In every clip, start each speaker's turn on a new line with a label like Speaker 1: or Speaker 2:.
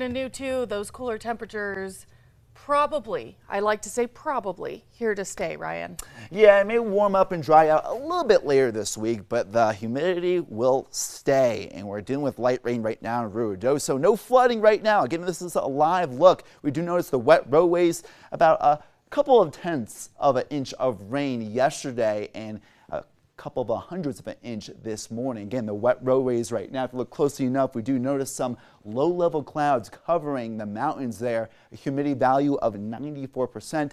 Speaker 1: New too, those cooler temperatures probably, I like to say probably, here to stay, Ryan.
Speaker 2: Yeah, it may warm up and dry out a little bit later this week, but the humidity will stay. And we're dealing with light rain right now in Ruidoso. No flooding right now. Again, this is a live look. We do notice the wet roadways, about a couple of tenths of an inch of rain yesterday and a couple of hundredths of an inch this morning. Again, the wet roadways right now, if you look closely enough, we do notice some low-level clouds covering the mountains there. A humidity value of 94%.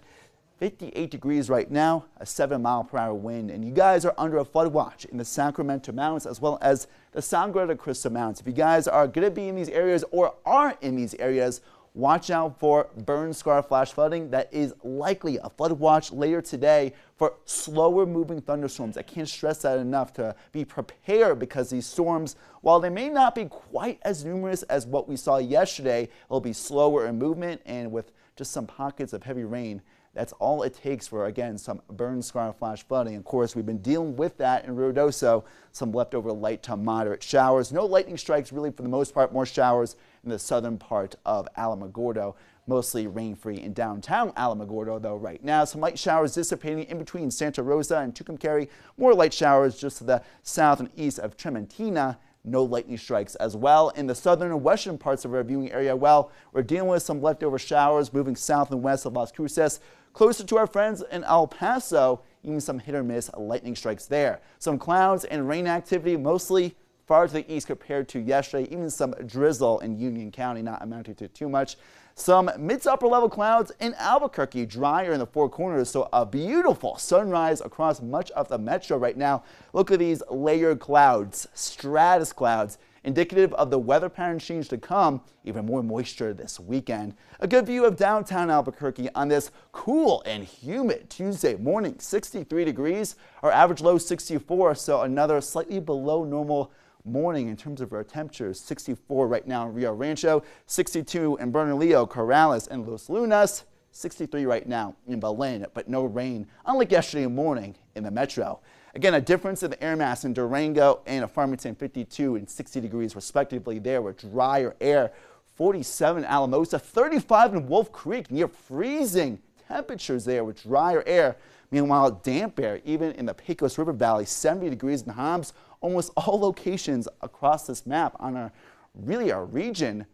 Speaker 2: 58 degrees right now, a 7-mile-per-hour wind, and you guys are under a flood watch in the Sacramento Mountains as well as the Sangre de Cristo Mountains. If you guys are going to be in these areas or are in these areas, watch out for burn scar flash flooding. That is likely a flood watch later today for slower moving thunderstorms. I can't stress that enough to be prepared because these storms, while they may not be quite as numerous as what we saw yesterday, they'll be slower in movement and with just some pockets of heavy rain. That's all it takes for, again, some burn scar flash flooding. Of course, we've been dealing with that in Ruidoso, some leftover light to moderate showers. No lightning strikes really for the most part, more showers in the southern part of Alamogordo. Mostly rain-free in downtown Alamogordo, though, right now. Some light showers dissipating in between Santa Rosa and Tucumcari. More light showers just to the south and east of Trementina. No lightning strikes as well. In the southern and western parts of our viewing area, well, we're dealing with some leftover showers moving south and west of Las Cruces. Closer to our friends in El Paso, even some hit or miss lightning strikes there. Some clouds and rain activity mostly far to the east compared to yesterday. Even some drizzle in Union County, not amounting to too much. Some mid to upper level clouds in Albuquerque, drier in the Four Corners, so a beautiful sunrise across much of the metro right now. Look at these layered clouds, stratus clouds, indicative of the weather pattern change to come, even more moisture this weekend. A good view of downtown Albuquerque on this cool and humid Tuesday morning, 63 degrees, our average low 64, so another slightly below normal morning in terms of our temperatures. 64 right now in Rio Rancho, 62 in Bernalillo, Corrales, and Los Lunas, 63 right now in Belen, but no rain, unlike yesterday morning in the metro. Again, a difference in the air mass in Durango and Farmington, 52 and 60 degrees respectively there with drier air. 47 in Alamosa, 35 in Wolf Creek, near freezing temperatures there with drier air. Meanwhile, damp air, even in the Pecos River Valley, 70 degrees in Hobbs. Almost all locations across this map on our region,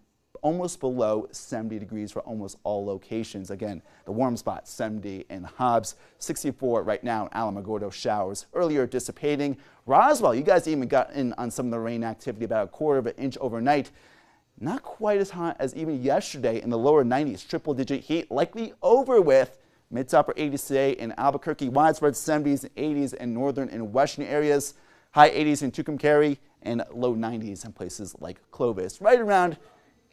Speaker 2: almost below 70 degrees for almost all locations. Again, the warm spot 70 in Hobbs, 64 right now in Alamogordo. Showers earlier dissipating. Roswell, you guys even got in on some of the rain activity, about a quarter of an inch overnight. Not quite as hot as even yesterday in the lower 90s. Triple digit heat likely over with. Mid to upper 80s today in Albuquerque. Widespread 70s and 80s in northern and western areas. High 80s in Tucumcari and low 90s in places like Clovis. Right around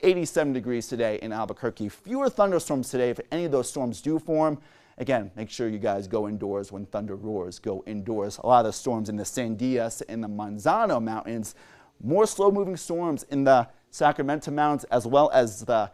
Speaker 2: 87 degrees today in Albuquerque. Fewer thunderstorms today if any of those storms do form. Again, make sure you guys go indoors when thunder roars. Go indoors. A lot of the storms in the Sandias and the Manzano Mountains. More slow-moving storms in the Sacramento Mountains as well as the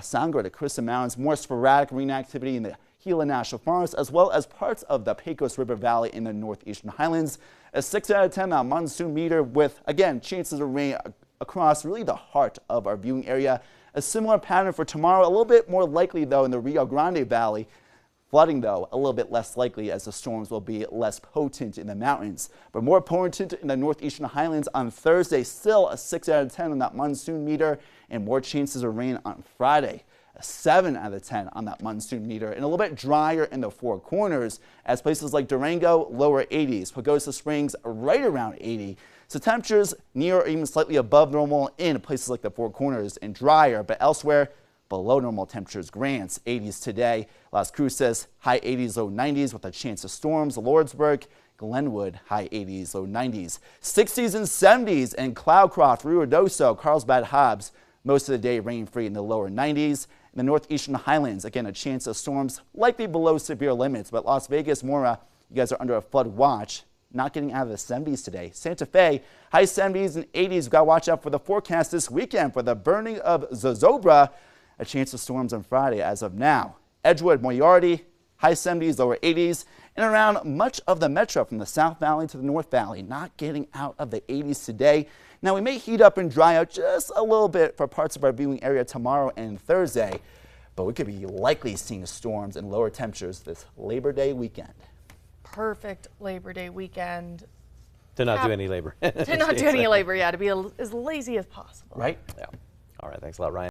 Speaker 2: Sangre de Cristo Mountains. More sporadic rain activity in the Gila National Forest as well as parts of the Pecos River Valley in the northeastern highlands. A 6 out of 10 on monsoon meter with, again, chances of rain across really the heart of our viewing area. A similar pattern for tomorrow, a little bit more likely though in the Rio Grande Valley. Flooding though, a little bit less likely as the storms will be less potent in the mountains. But more potent in the northeastern highlands on Thursday, still a 6 out of 10 on that monsoon meter and more chances of rain on Friday. A 7 out of 10 on that monsoon meter and a little bit drier in the Four Corners as places like Durango, lower 80s. Pagosa Springs, right around 80. So temperatures near or even slightly above normal in places like the Four Corners and drier, but elsewhere below normal temperatures. Grants, 80s today. Las Cruces, high 80s, low 90s with a chance of storms. Lordsburg, Glenwood, high 80s, low 90s. 60s and 70s in Cloudcroft, Ruidoso, Carlsbad, Hobbs. Most of the day rain-free in the lower 90s. In the northeastern highlands, again, a chance of storms likely below severe limits, but Las Vegas, Mora, you guys are under a flood watch. Not getting out of the 70s today. Santa Fe, high 70s and 80s. We've got to watch out for the forecast this weekend for the burning of zozobra. A chance of storms on Friday as of now. Edgewood, Moriarty, high 70s, lower 80s, and around much of the metro from the South Valley to the North Valley. Not getting out of the 80s today. Now, we may heat up and dry out just a little bit for parts of our viewing area tomorrow and Thursday, but we could be likely seeing storms and lower temperatures this Labor Day weekend.
Speaker 1: Perfect Labor Day weekend.
Speaker 3: To not do any labor.
Speaker 1: To not do any labor, yeah, to be as lazy as possible.
Speaker 2: Right?
Speaker 3: Yeah. All right, thanks a lot, Ryan.